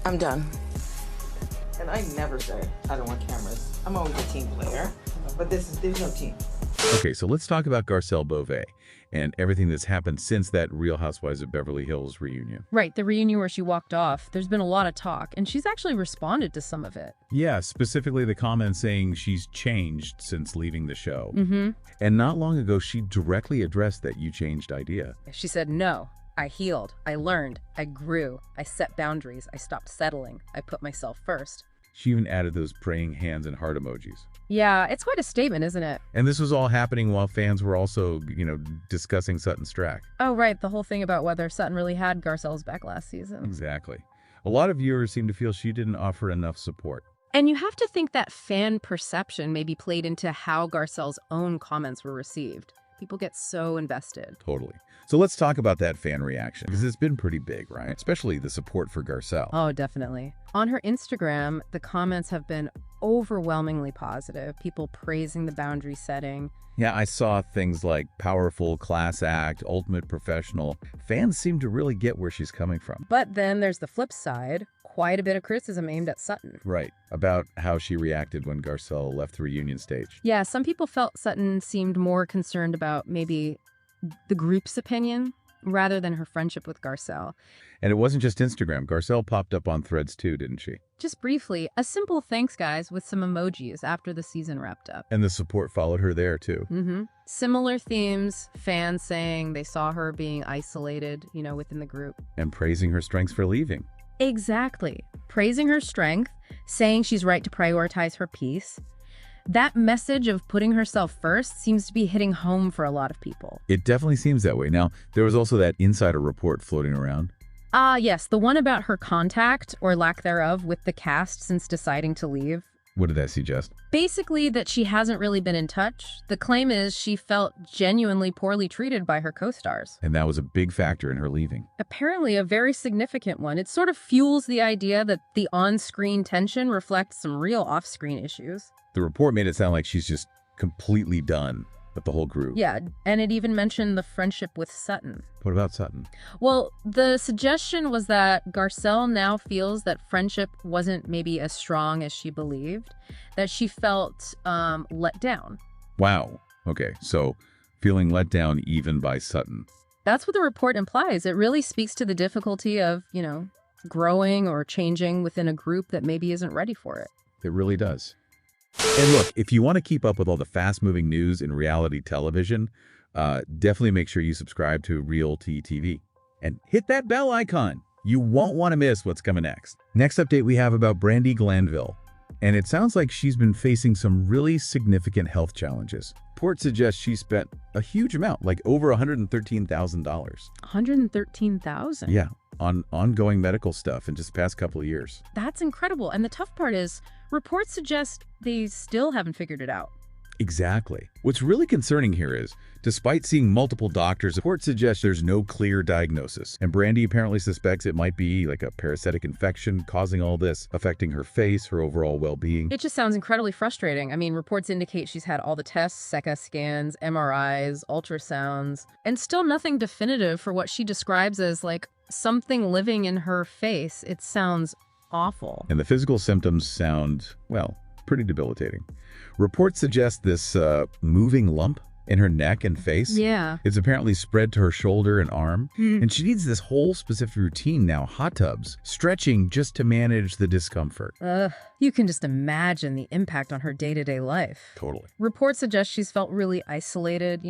I'm done. And I never say I don't want cameras. I'm always a team player, but there's no team. Okay, so let's talk about Garcelle Beauvais and everything that's happened since that Real Housewives of Beverly Hills reunion. Right, the reunion where she walked off. There's been a lot of talk, and she's actually responded to some of it. Yeah, specifically the comment saying she's changed since leaving the show. Mm-hmm. And not long ago, she directly addressed that you changed idea. She said, no, I healed, I learned, I grew, I set boundaries, I stopped settling, I put myself first. She even added those praying hands and heart emojis. Yeah, it's quite a statement, isn't it? And this was all happening while fans were also, discussing Sutton Strack. Oh, right, the whole thing about whether Sutton really had Garcelle's back last season. Exactly. A lot of viewers seem to feel she didn't offer enough support. And you have to think that fan perception maybe played into how Garcelle's own comments were received. People get so invested. Totally. So let's talk about that fan reaction, because it's been pretty big, right? Especially the support for Garcelle. Oh, definitely. On her Instagram, the comments have been overwhelmingly positive. People praising the boundary setting. Yeah, I saw things like powerful, class act, ultimate professional. Fans seem to really get where she's coming from. But then there's the flip side. Quite a bit of criticism aimed at Sutton. Right, about how she reacted when Garcelle left the reunion stage. Yeah, some people felt Sutton seemed more concerned about maybe the group's opinion rather than her friendship with Garcelle. And it wasn't just Instagram. Garcelle popped up on Threads too, didn't she? Just briefly, a simple thanks, guys, with some emojis after the season wrapped up. And the support followed her there too. Mm-hmm. Similar themes, fans saying they saw her being isolated, within the group. And praising her strengths for leaving. Exactly. Praising her strength, saying she's right to prioritize her peace. That message of putting herself first seems to be hitting home for a lot of people. It definitely seems that way. Now, there was also that insider report floating around. Yes, the one about her contact, or lack thereof, with the cast since deciding to leave. What did that suggest? Basically that she hasn't really been in touch. The claim is she felt genuinely poorly treated by her co-stars. And that was a big factor in her leaving. Apparently a very significant one. It sort of fuels the idea that the on-screen tension reflects some real off-screen issues. The report made it sound like she's just completely done with the whole group. Yeah, and it even mentioned the friendship with Sutton. What about Sutton? Well, the suggestion was that Garcelle now feels that friendship wasn't maybe as strong as she believed, that she felt let down. Wow. Okay, so feeling let down even by Sutton. That's what the report implies. It really speaks to the difficulty of, growing or changing within a group that maybe isn't ready for it. It really does. And look, if you want to keep up with all the fast-moving news in reality television, definitely make sure you subscribe to RHOBH TV. And hit that bell icon. You won't want to miss what's coming next. Next update we have about Brandi Glanville. And it sounds like she's been facing some really significant health challenges. Reports suggest she spent a huge amount, like over $113,000. $113,000? Yeah, on ongoing medical stuff in just the past couple of years. That's incredible. And the tough part is, reports suggest they still haven't figured it out. Exactly. What's really concerning here is, despite seeing multiple doctors, reports suggest there's no clear diagnosis. And Brandi apparently suspects it might be like a parasitic infection causing all this, affecting her face, her overall well-being. It just sounds incredibly frustrating. I mean, reports indicate she's had all the tests, SECA scans, MRIs, ultrasounds, and still nothing definitive for what she describes as like something living in her face. It sounds awful. And the physical symptoms sound, well, pretty debilitating. Reports suggest this moving lump in her neck and face. Yeah. It's apparently spread to her shoulder and arm. And she needs this whole specific routine now, hot tubs, stretching just to manage the discomfort. You can just imagine the impact on her day-to-day life. Totally. Reports suggest she's felt really isolated,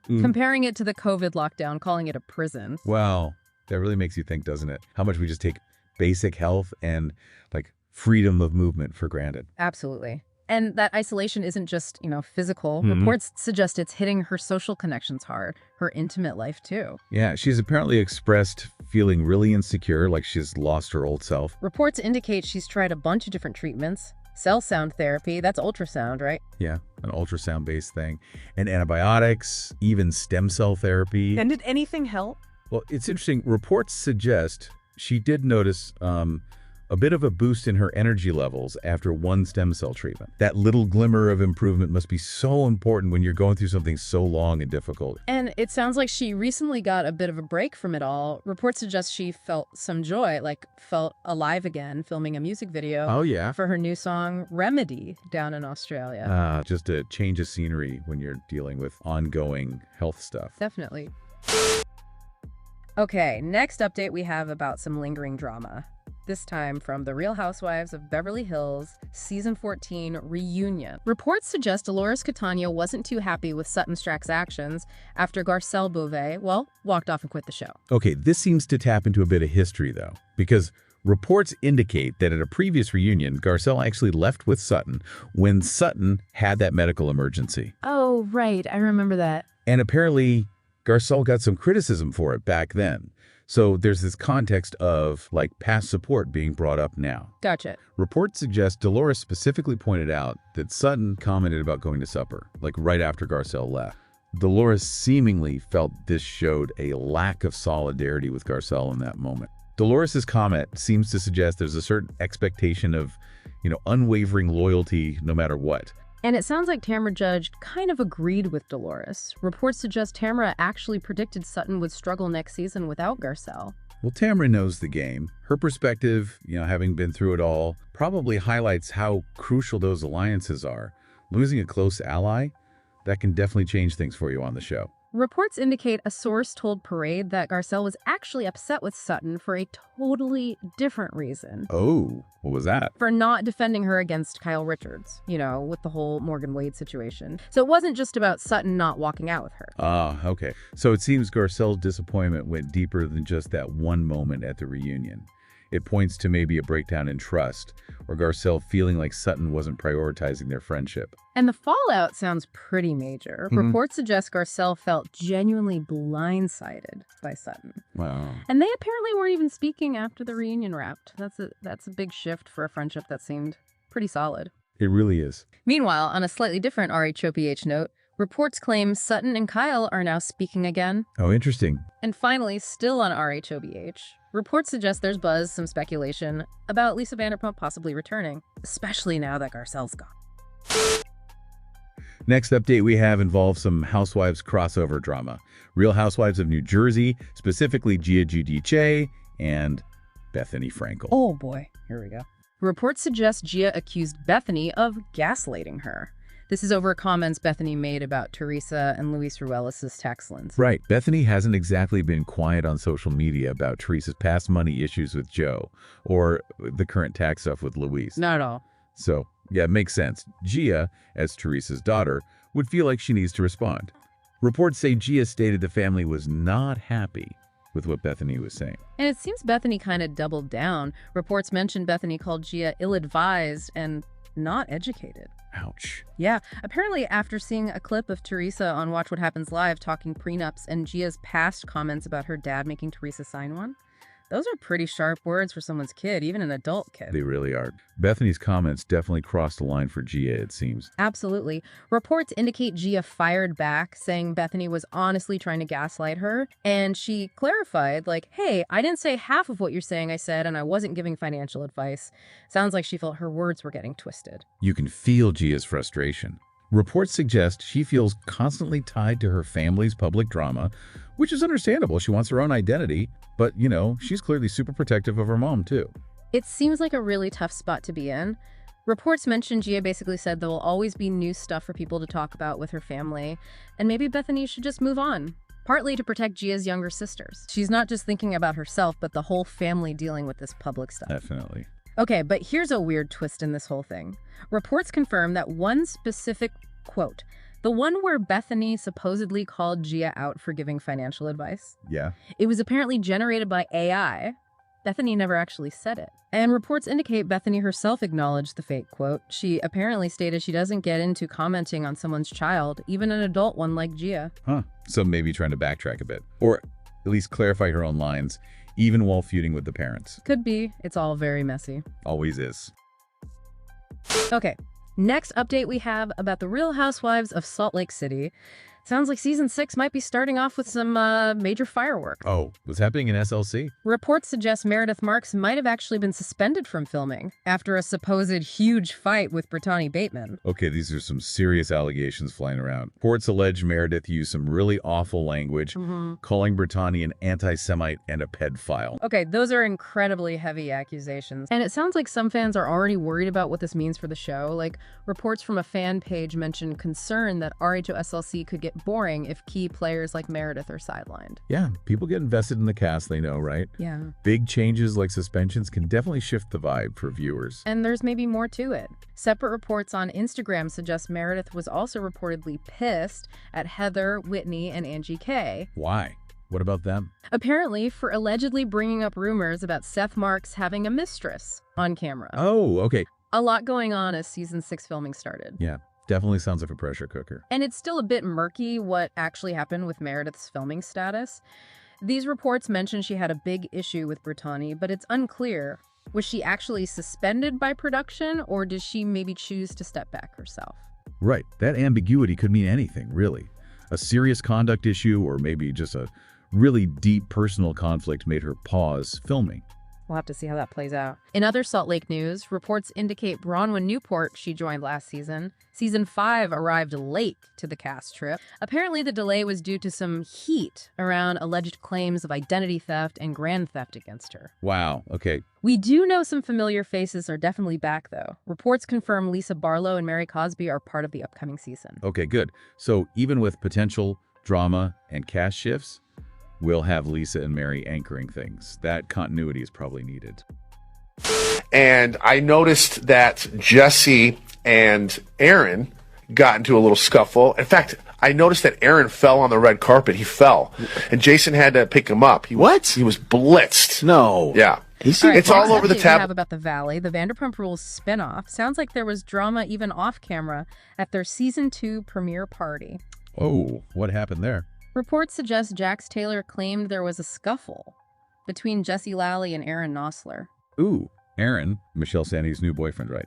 comparing it to the COVID lockdown, calling it a prison. Wow. That really makes you think, doesn't it? How much we just take basic health and like freedom of movement for granted. Absolutely. And that isolation isn't just, physical. Reports suggest it's hitting her social connections hard, her intimate life too. Yeah, she's apparently expressed feeling really insecure, like she's lost her old self. Reports indicate she's tried a bunch of different treatments. Cell sound therapy, that's ultrasound, right? Yeah, an ultrasound-based thing. And antibiotics, even stem cell therapy. And did anything help? Well, it's interesting. Reports suggest she did notice a a bit of a boost in her energy levels after one stem cell treatment. That little glimmer of improvement must be so important when you're going through something so long and difficult. And it sounds like she recently got a bit of a break from it all. Reports suggest she felt some joy, like felt alive again, filming a music video for her new song, Remedy, down in Australia. Just a change of scenery when you're dealing with ongoing health stuff. Definitely. Okay, next update we have about some lingering drama. This time from The Real Housewives of Beverly Hills, Season 14 Reunion. Reports suggest Dolores Catania wasn't too happy with Sutton Stracke's actions after Garcelle Beauvais, walked off and quit the show. Okay, this seems to tap into a bit of history, though, because reports indicate that at a previous reunion, Garcelle actually left with Sutton when Sutton had that medical emergency. Oh, right. I remember that. And apparently, Garcelle got some criticism for it back then. So there's this context of, like, past support being brought up now. Gotcha. Reports suggest Dolores specifically pointed out that Sutton commented about going to supper, like right after Garcelle left. Dolores seemingly felt this showed a lack of solidarity with Garcelle in that moment. Dolores' comment seems to suggest there's a certain expectation of, unwavering loyalty no matter what. And it sounds like Tamra Judge kind of agreed with Dolores. Reports suggest Tamra actually predicted Sutton would struggle next season without Garcelle. Well, Tamra knows the game. Her perspective, having been through it all, probably highlights how crucial those alliances are. Losing a close ally, that can definitely change things for you on the show. Reports indicate a source told Parade that Garcelle was actually upset with Sutton for a totally different reason. Oh, what was that? For not defending her against Kyle Richards, with the whole Morgan Wade situation. So it wasn't just about Sutton not walking out with her. Okay. So it seems Garcelle's disappointment went deeper than just that one moment at the reunion. It points to maybe a breakdown in trust, or Garcelle feeling like Sutton wasn't prioritizing their friendship. And the fallout sounds pretty major. Reports suggest Garcelle felt genuinely blindsided by Sutton. Wow. And they apparently weren't even speaking after the reunion wrapped. That's a big shift for a friendship that seemed pretty solid. It really is. Meanwhile, on a slightly different RHOBH note, reports claim Sutton and Kyle are now speaking again. Oh, interesting. And finally, still on RHOBH, reports suggest there's buzz, some speculation, about Lisa Vanderpump possibly returning, especially now that Garcelle's gone. Next update we have involves some Housewives crossover drama. Real Housewives of New Jersey, specifically Gia Giudice and Bethenny Frankel. Oh boy, here we go. Reports suggest Gia accused Bethenny of gaslighting her. This is over comments Bethenny made about Teresa and Luis Ruelas' tax liens. Right. Bethenny hasn't exactly been quiet on social media about Teresa's past money issues with Joe or the current tax stuff with Luis. Not at all. So, yeah, it makes sense. Gia, as Teresa's daughter, would feel like she needs to respond. Reports say Gia stated the family was not happy with what Bethenny was saying. And it seems Bethenny kind of doubled down. Reports mentioned Bethenny called Gia ill-advised and not educated. Ouch. Yeah, apparently after seeing a clip of Teresa on Watch What Happens Live talking prenups and Gia's past comments about her dad making Teresa sign one, those are pretty sharp words for someone's kid, even an adult kid. They really are. Bethenny's comments definitely crossed the line for Gia, it seems. Absolutely. Reports indicate Gia fired back, saying Bethenny was honestly trying to gaslight her. And she clarified, like, hey, I didn't say half of what you're saying I said, and I wasn't giving financial advice. Sounds like she felt her words were getting twisted. You can feel Gia's frustration. Reports suggest she feels constantly tied to her family's public drama, which is understandable. She wants her own identity, but, she's clearly super protective of her mom, too. It seems like a really tough spot to be in. Reports mention Gia basically said there will always be new stuff for people to talk about with her family, and maybe Bethenny should just move on, partly to protect Gia's younger sisters. She's not just thinking about herself, but the whole family dealing with this public stuff. Definitely. Okay, but here's a weird twist in this whole thing. Reports confirm that one specific quote, the one where Bethenny supposedly called Gia out for giving financial advice. Yeah. It was apparently generated by AI. Bethenny never actually said it. And reports indicate Bethenny herself acknowledged the fake quote. She apparently stated she doesn't get into commenting on someone's child, even an adult one like Gia. Huh. So maybe trying to backtrack a bit. Or at least clarify her own lines, even while feuding with the parents. Could be. It's all very messy. Always is. Okay. Next update we have about the Real Housewives of Salt Lake City. Sounds like season 6 might be starting off with some major firework. Oh, what's happening in SLC? Reports suggest Meredith Marks might have actually been suspended from filming after a supposed huge fight with Brittany Bateman. Okay, these are some serious allegations flying around. Reports allege Meredith used some really awful language, calling Brittany an anti-Semite and a pedophile. Okay, those are incredibly heavy accusations. And it sounds like some fans are already worried about what this means for the show. Like, reports from a fan page mentioned concern that RHOSLC could get boring if key players like Meredith are sidelined. Yeah, people get invested in the cast, they know, right? Yeah. Big changes like suspensions can definitely shift the vibe for viewers. And there's maybe more to it. Separate reports on Instagram suggest Meredith was also reportedly pissed at Heather, Whitney, and Angie K. Why? What about them? Apparently for allegedly bringing up rumors about Seth Marks having a mistress on camera. Oh, okay. A lot going on as season 6 filming started. Yeah. Definitely sounds like a pressure cooker. And it's still a bit murky what actually happened with Meredith's filming status. These reports mention she had a big issue with Brittany, but it's unclear. Was she actually suspended by production, or did she maybe choose to step back herself? Right. That ambiguity could mean anything, really. A serious conduct issue, or maybe just a really deep personal conflict made her pause filming. We'll have to see how that plays out. In other Salt Lake news, reports indicate Bronwyn Newport she joined last season. Season 5 arrived late to the cast trip. Apparently the delay was due to some heat around alleged claims of identity theft and grand theft against her. Wow, okay. We do know some familiar faces are definitely back, though. Reports confirm Lisa Barlow and Mary Cosby are part of the upcoming season. Okay, good. So even with potential drama and cast shifts, we'll have Lisa and Mary anchoring things. That continuity is probably needed. And I noticed that Jesse and Aaron got into a little scuffle. In fact, I noticed that Aaron fell on the red carpet. He fell. And Jason had to pick him up. He was blitzed. No. Yeah. It's all over the tab. Have about the Valley, the Vanderpump Rules spinoff. Sounds like there was drama even off camera at their season 2 premiere party. Oh, what happened there? Reports suggest Jax Taylor claimed there was a scuffle between Jesse Lally and Aaron Nosler. Ooh, Aaron, Michelle Sandy's new boyfriend, right?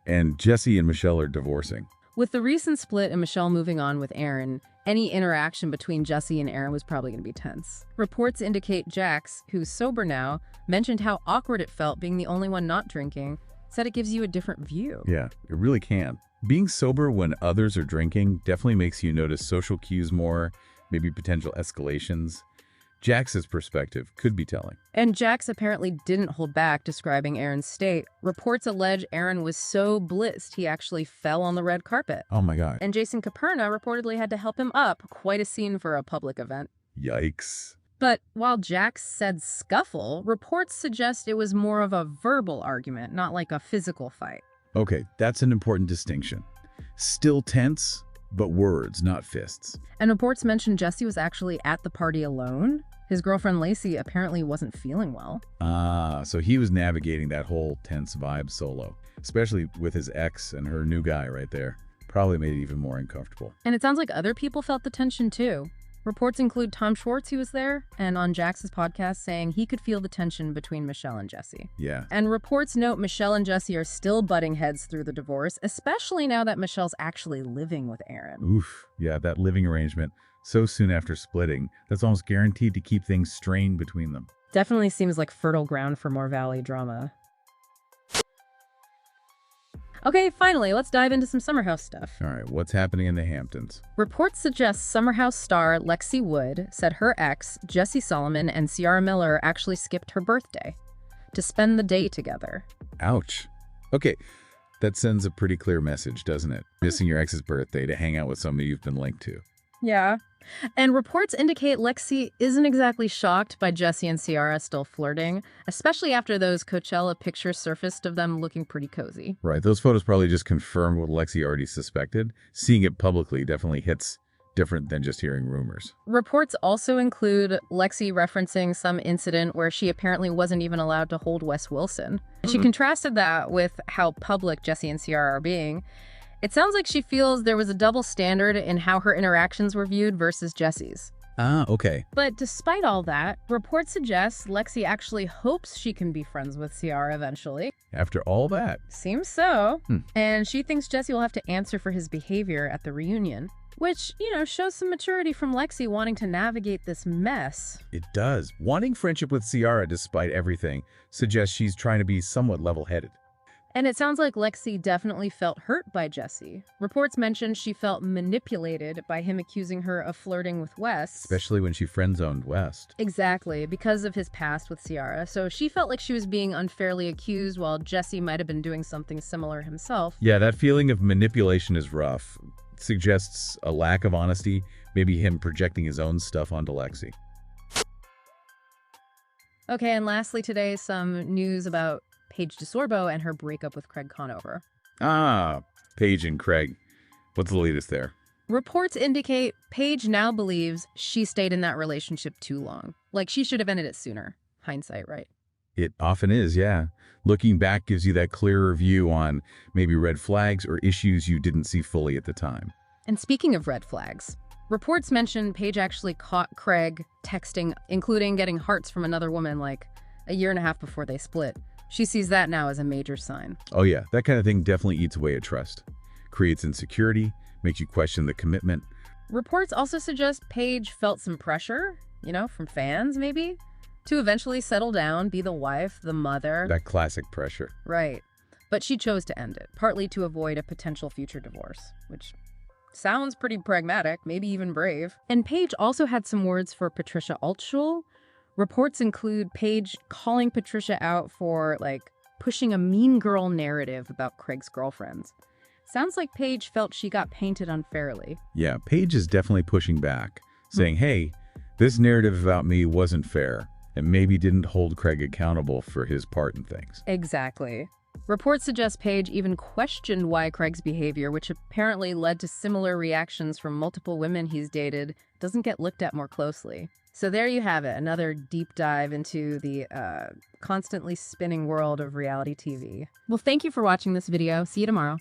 And Jesse and Michelle are divorcing. With the recent split and Michelle moving on with Aaron, any interaction between Jesse and Aaron was probably going to be tense. Reports indicate Jax, who's sober now, mentioned how awkward it felt being the only one not drinking, said it gives you a different view. Yeah, it really can. Being sober when others are drinking definitely makes you notice social cues more, maybe potential escalations. Jax's perspective could be telling. And Jax apparently didn't hold back describing Aaron's state. Reports allege Aaron was so blitzed he actually fell on the red carpet. Oh my God. And Jason Caperna reportedly had to help him up. Quite a scene for a public event. Yikes. But while Jax said scuffle, reports suggest it was more of a verbal argument, not like a physical fight. Okay, that's an important distinction. Still tense, but words, not fists. And reports mention Jesse was actually at the party alone. His girlfriend Lacey apparently wasn't feeling well. Ah, so he was navigating that whole tense vibe solo, especially with his ex and her new guy right there. Probably made it even more uncomfortable. And it sounds like other people felt the tension too. Reports include Tom Schwartz, who was there, and on Jax's podcast saying he could feel the tension between Michelle and Jesse. Yeah. And reports note Michelle and Jesse are still butting heads through the divorce, especially now that Michelle's actually living with Aaron. Oof. Yeah, that living arrangement so soon after splitting, that's almost guaranteed to keep things strained between them. Definitely seems like fertile ground for more Valley drama. Okay, finally, let's dive into some Summer House stuff. All right, what's happening in the Hamptons? Reports suggest Summer House star Lexi Wood said her ex, Jesse Solomon, and Ciara Miller actually skipped her birthday to spend the day together. Ouch. Okay, that sends a pretty clear message, doesn't it? Missing your ex's birthday to hang out with somebody you've been linked to. Yeah. And reports indicate Lexi isn't exactly shocked by Jesse and Ciara still flirting, especially after those Coachella pictures surfaced of them looking pretty cozy. Right, those photos probably just confirmed what Lexi already suspected. Seeing it publicly definitely hits different than just hearing rumors. Reports also include Lexi referencing some incident where she apparently wasn't even allowed to hold Wes Wilson. She contrasted that with how public Jesse and Ciara are being. It sounds like she feels there was a double standard in how her interactions were viewed versus Jesse's. Ah, okay. But despite all that, reports suggest Lexi actually hopes she can be friends with Ciara eventually. After all that. Seems so. And she thinks Jesse will have to answer for his behavior at the reunion. Which, shows some maturity from Lexi wanting to navigate this mess. It does. Wanting friendship with Ciara despite everything suggests she's trying to be somewhat level-headed. And it sounds like Lexi definitely felt hurt by Jesse. Reports mentioned she felt manipulated by him accusing her of flirting with West. Especially when she friend-zoned West. Exactly, because of his past with Ciara. So she felt like she was being unfairly accused while Jesse might have been doing something similar himself. Yeah, that feeling of manipulation is rough. It suggests a lack of honesty, maybe him projecting his own stuff onto Lexi. Okay, and lastly today, some news about Paige DeSorbo and her breakup with Craig Conover. Ah, Paige and Craig. What's the latest there? Reports indicate Paige now believes she stayed in that relationship too long. Like she should have ended it sooner. Hindsight, right? It often is, yeah. Looking back gives you that clearer view on maybe red flags or issues you didn't see fully at the time. And speaking of red flags, reports mention Paige actually caught Craig texting, including getting hearts from another woman like a year and a half before they split. She sees that now as a major sign. Oh yeah, that kind of thing definitely eats away at trust. Creates insecurity, makes you question the commitment. Reports also suggest Paige felt some pressure, from fans maybe, to eventually settle down, be the wife, the mother. That classic pressure. Right. But she chose to end it, partly to avoid a potential future divorce, which sounds pretty pragmatic, maybe even brave. And Paige also had some words for Patricia Altschul. Reports include Paige calling Patricia out for, pushing a mean girl narrative about Craig's girlfriends. Sounds like Paige felt she got painted unfairly. Yeah, Paige is definitely pushing back, saying, hey, this narrative about me wasn't fair, and maybe didn't hold Craig accountable for his part in things. Exactly. Reports suggest Paige even questioned why Craig's behavior, which apparently led to similar reactions from multiple women he's dated, doesn't get looked at more closely. So there you have it, another deep dive into the constantly spinning world of reality TV. Well, thank you for watching this video. See you tomorrow.